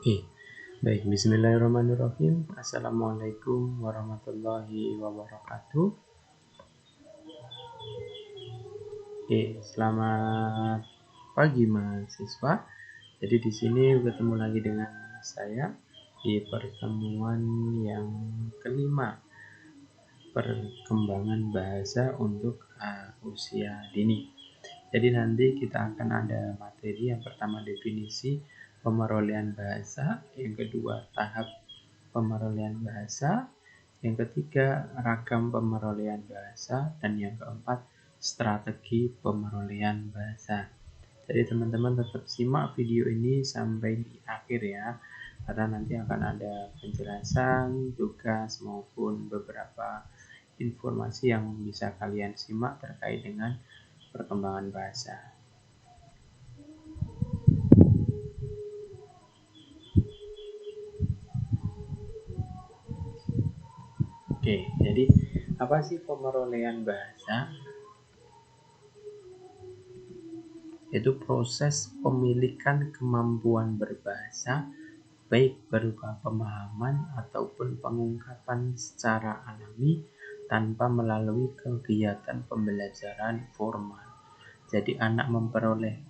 Oke, baik. Bismillahirrahmanirrahim. Assalamualaikum warahmatullahi wabarakatuh. Oke, selamat pagi mahasiswa. Jadi di sini ketemu lagi dengan saya di pertemuan yang kelima, perkembangan bahasa untuk usia dini. Jadi nanti kita akan ada materi yang pertama definisi pemerolehan bahasa, yang kedua tahap pemerolehan bahasa, yang ketiga ragam pemerolehan bahasa, dan yang keempat strategi pemerolehan bahasa. Jadi teman-teman tetap simak video ini sampai di akhir ya, karena nanti akan ada penjelasan, tugas maupun beberapa informasi yang bisa kalian simak terkait dengan perkembangan bahasa. Oke, jadi apa sih pemerolehan bahasa? Itu proses pemilikan kemampuan berbahasa, baik berupa pemahaman ataupun pengungkapan secara alami tanpa melalui kegiatan pembelajaran formal. Jadi anak memperoleh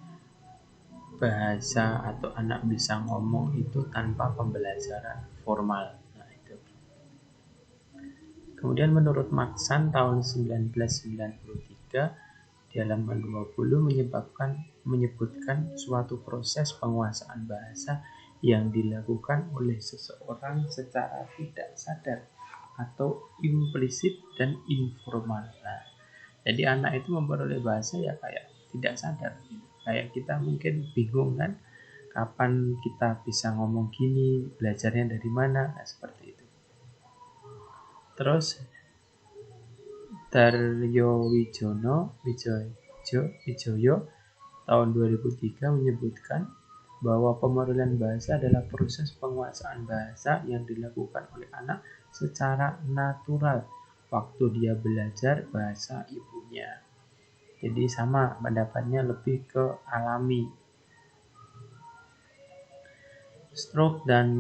bahasa atau anak bisa ngomong itu tanpa pembelajaran formal. Nah, itu. Kemudian menurut Maxan tahun 1993 di halaman 20 menyebutkan suatu proses penguasaan bahasa yang dilakukan oleh seseorang secara tidak sadar atau implisit dan informal. Nah, jadi anak itu memperoleh bahasa ya kayak tidak sadar. Kayak kita mungkin bingung kan, kapan kita bisa ngomong gini, belajarnya dari mana, nah, seperti itu. Terus Daryo Wijoyo tahun 2003 menyebutkan bahwa pemerolehan bahasa adalah proses penguasaan bahasa yang dilakukan oleh anak secara natural waktu dia belajar bahasa ibunya. Jadi sama pendapatnya, lebih ke alami. Stroke dan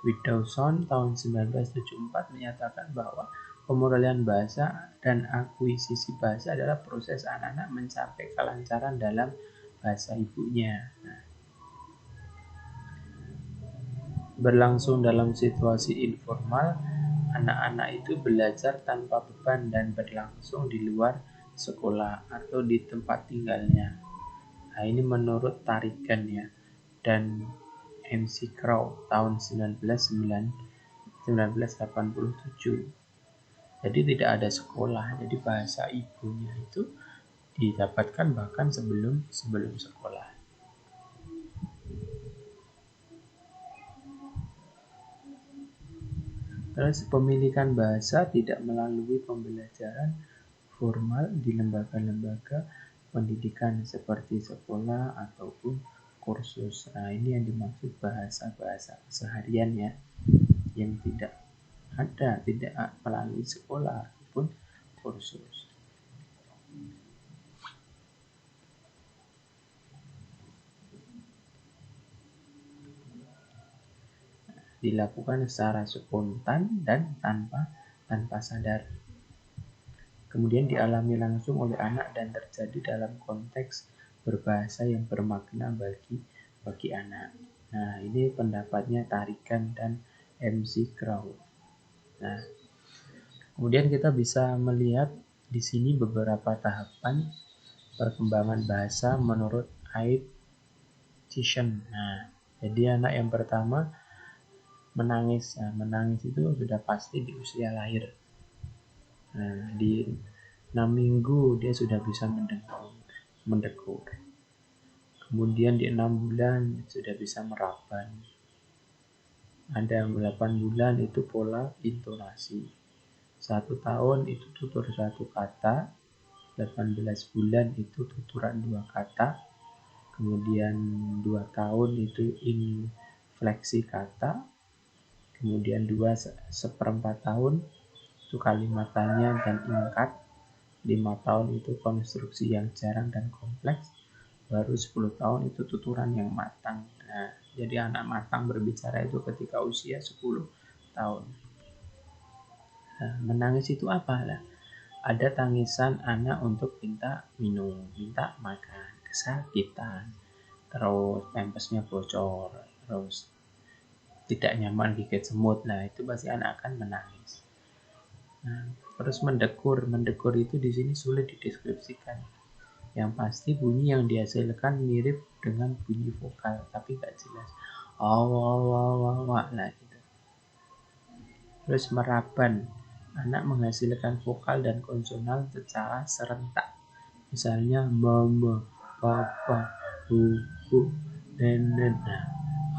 Widowson tahun 1974 menyatakan bahwa pemerolehan bahasa dan akuisisi bahasa adalah proses anak-anak mencapai kelancaran dalam bahasa ibunya. Nah, berlangsung dalam situasi informal, anak-anak itu belajar tanpa beban dan berlangsung di luar sekolah atau di tempat tinggalnya. Nah, ini menurut Tarigan ya, dan MC Crow tahun 1987. Jadi tidak ada sekolah, jadi bahasa ibunya itu didapatkan bahkan sebelum sekolah. Terus pemilikan bahasa tidak melalui pembelajaran formal di lembaga-lembaga pendidikan seperti sekolah ataupun kursus. Nah, ini yang dimaksud bahasa-bahasa keseharian ya, yang tidak melalui sekolah ataupun kursus. Dilakukan secara spontan dan tanpa sadar. Kemudian dialami langsung oleh anak dan terjadi dalam konteks berbahasa yang bermakna bagi anak. Nah, ini pendapatnya Tarigan dan MC Crow. Nah, kemudian kita bisa melihat di sini beberapa tahapan perkembangan bahasa menurut Aid Tishon. Nah, jadi anak yang pertama menangis. Nah, menangis itu sudah pasti di usia lahir. Nah, di 6 minggu dia sudah bisa mendekur. Kemudian di 6 bulan sudah bisa meraban. Ada yang 8 bulan itu pola intonasi. 1 tahun itu tutur 1 kata. 18 bulan itu tuturan 2 kata. Kemudian 2 tahun itu infleksi kata. Kemudian 2,4 tahun itu kalimatannya dan ingkat. 5 tahun itu konstruksi yang jarang dan kompleks. Baru 10 tahun itu tuturan yang matang. Nah, Jadi anak matang berbicara itu ketika usia 10 tahun. Nah, menangis itu apa? Nah, ada tangisan anak untuk minta minum, minta makan, kesakitan, terus pampasnya bocor, terus tidak nyaman gigit semut. Nah, itu pasti anak akan menangis. Nah, terus mendekur. Mendekur itu di sini sulit dideskripsikan. Yang pasti bunyi yang dihasilkan mirip dengan bunyi vokal, tapi nggak jelas. Nah, gitu. Terus meraban. Anak menghasilkan vokal dan konsonal secara serentak. Misalnya mama, papa, bu, nenek,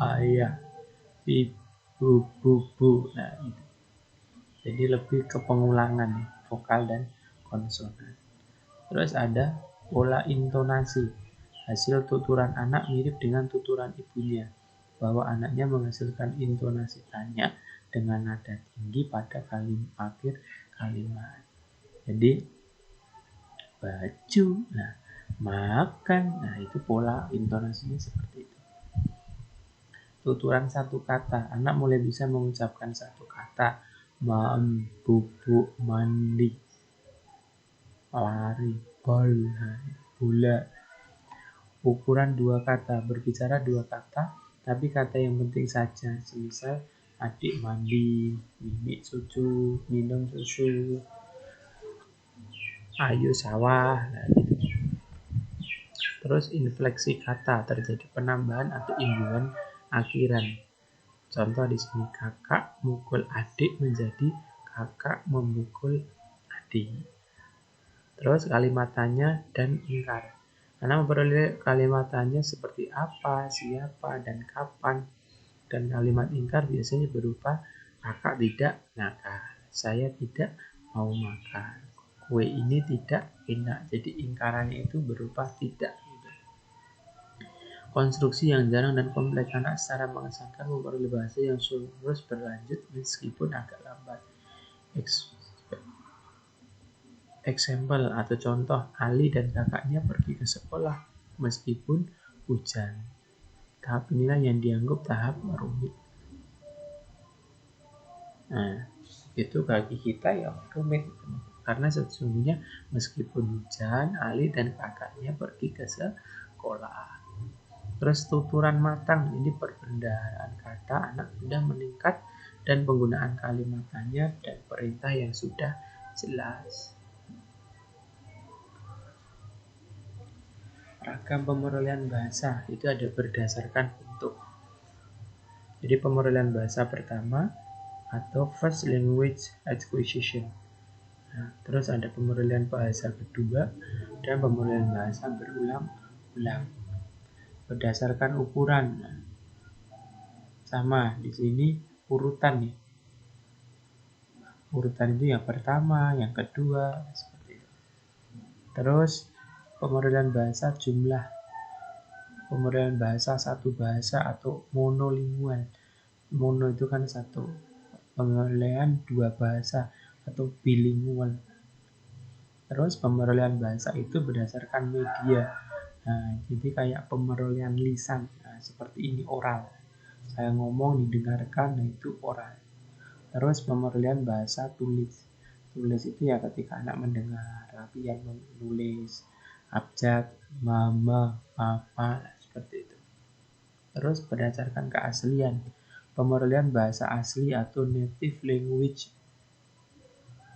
ayah, ibu, bu. Nah, itu. Jadi lebih ke pengulangan vokal dan konsonan. Terus ada pola intonasi. Hasil tuturan anak mirip dengan tuturan ibunya, bahwa anaknya menghasilkan intonasi tanya dengan nada tinggi pada akhir kalimat. Jadi baju, nah makan, nah itu pola intonasinya seperti itu. Tuturan satu kata, anak mulai bisa mengucapkan satu kata, mam, bubuk, mandi, lari, bola. Ukuran dua kata, berbicara dua kata, tapi kata yang penting saja. Semisal adik mandi, mimik susu, minum susu, ayo sawah, nah gitu. Terus infleksi kata, terjadi penambahan atau imbuhan akhiran. Contoh di sini, kakak mukul adik menjadi kakak memukul adik. Terus kalimat tanya dan ingkar. Karena memperoleh kalimatannya seperti apa, siapa, dan kapan. Dan kalimat ingkar biasanya berupa kakak tidak nakal, saya tidak mau makan, kue ini tidak enak. Jadi ingkarannya itu berupa tidak. Konstruksi yang jarang dan kompleks, anak secara mengesankan memperoleh bahasa yang terus berlanjut meskipun agak lambat. Example atau contoh, Ali dan kakaknya pergi ke sekolah meskipun hujan. Tahap inilah yang dianggap tahap rumit. Nah, itu bagi kita yang rumit. Karena sesungguhnya meskipun hujan, Ali dan kakaknya pergi ke sekolah. Terus tuturan matang, ini perbendaharaan kata, anak sudah meningkat, dan penggunaan kalimatannya dan perintah yang sudah jelas. Ragam pemerolehan bahasa itu ada berdasarkan bentuk. Jadi pemerolehan bahasa pertama atau first language acquisition. Nah, terus ada pemerolehan bahasa kedua dan pemerolehan bahasa berulang-ulang. Berdasarkan ukuran. Nah, sama di sini urutan nih. Urutan itu yang pertama, yang kedua, seperti itu. Terus pemerolehan bahasa jumlah. Pemerolehan bahasa satu bahasa atau monolingual. Mono itu kan satu. Pemerolehan dua bahasa atau bilingual. Terus pemerolehan bahasa itu berdasarkan media. Nah, jadi kayak pemerolehan lisan. Nah, seperti ini oral. Saya ngomong didengarkan, nah itu oral. Terus pemerolehan bahasa tulis. Tulis itu ya ketika anak mendengar, tapi yang menulis abjad, mama, papa, seperti itu. Terus berdasarkan keaslian, pemerolehan bahasa asli atau native language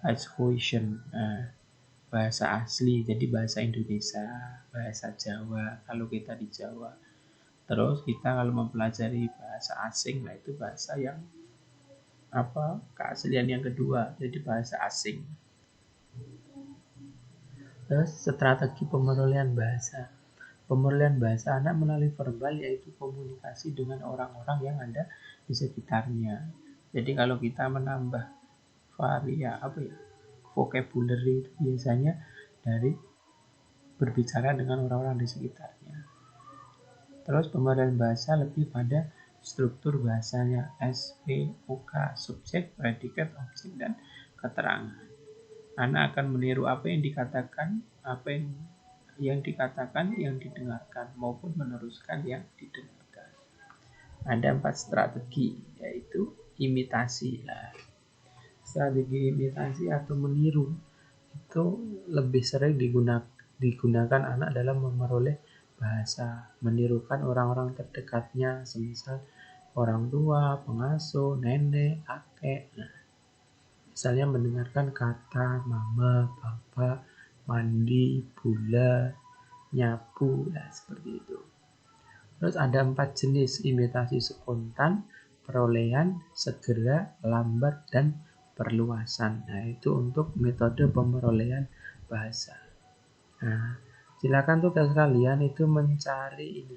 acquisition. Nah, bahasa asli, jadi bahasa Indonesia, bahasa Jawa, kalau kita di Jawa. Terus kita kalau mempelajari bahasa asing, nah itu bahasa yang keaslian yang kedua, jadi bahasa asing. Terus strategi pemerolehan bahasa. Pemerolehan bahasa anak melalui verbal, yaitu komunikasi dengan orang-orang yang ada di sekitarnya. Jadi kalau kita menambah vocabulary biasanya dari berbicara dengan orang-orang di sekitarnya. Terus pemerolehan bahasa lebih pada struktur bahasanya, SPOK, subjek, predikat, objek, dan keterangan. Anak akan meniru apa yang dikatakan, yang didengarkan, maupun meneruskan yang didengarkan. Ada 4 strategi, yaitu imitasi. Nah, strategi imitasi atau meniru itu lebih sering digunakan anak dalam memperoleh bahasa, menirukan orang-orang terdekatnya, semisal orang tua, pengasuh, nenek, kakek. Nah, misalnya mendengarkan kata mama, papa, mandi, bula, nyapu, nah seperti itu. Terus ada 4 jenis imitasi: spontan, perolehan, segera, lambat, dan perluasan. Nah, itu untuk metode pemerolehan bahasa. Nah, silakan tugas kalian itu mencari ini.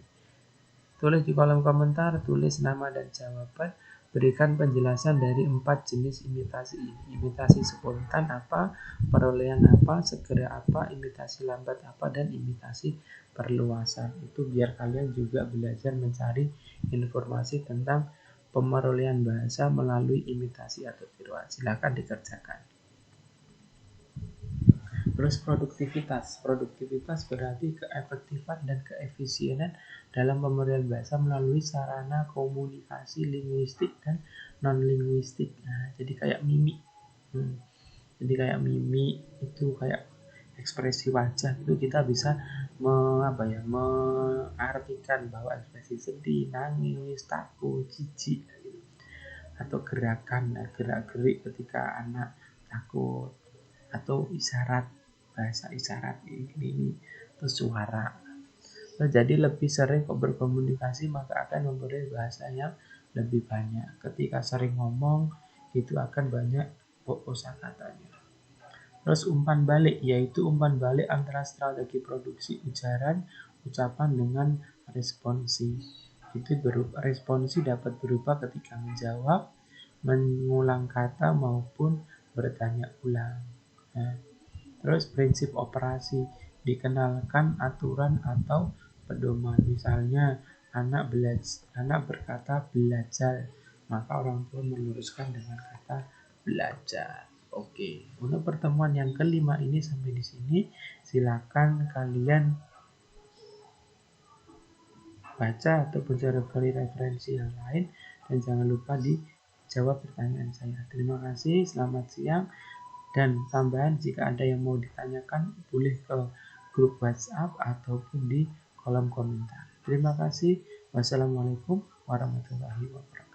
Tulis di kolom komentar, tulis nama dan jawaban, berikan penjelasan dari 4 jenis imitasi ini. Imitasi spontan apa, perolehan apa, segera apa, imitasi lambat apa, dan imitasi perluasan. Itu biar kalian juga belajar mencari informasi tentang pemerolehan bahasa melalui imitasi atau tiruan. Silakan dikerjakan. Terus produktivitas. Produktivitas berarti keefektifan dan keefisienan dalam pemerolehan bahasa melalui sarana komunikasi linguistik dan non-linguistik. Nah, jadi kayak mimik. Jadi kayak mimik itu kayak ekspresi wajah itu kita bisa mengartikan bahwa ekspresi sedih, nangis, takut, jijik gitu. Atau gerakan, gerak-gerik ketika anak takut, atau isyarat, bahasa isyarat ini terus suara. Jadi lebih sering berkomunikasi maka akan memperoleh bahasa yang lebih banyak. Ketika sering ngomong itu akan banyak kosakatanya. Terus umpan balik, yaitu umpan balik antara strategi produksi ujaran, ucapan dengan responsi. Itu responsi dapat berubah ketika menjawab, mengulang kata maupun bertanya ulang. Nah, terus prinsip operasi, dikenalkan aturan atau pedoman. Misalnya anak berkata belajar, maka orang tua meluruskan dengan kata belajar. Oke, untuk pertemuan yang kelima ini sampai di sini. Silakan kalian baca atau cari referensi yang lain dan jangan lupa dijawab pertanyaan saya. Terima kasih, selamat siang. Dan tambahan jika ada yang mau ditanyakan boleh ke grup WhatsApp ataupun di kolom komentar. Terima kasih. Wassalamualaikum warahmatullahi wabarakatuh.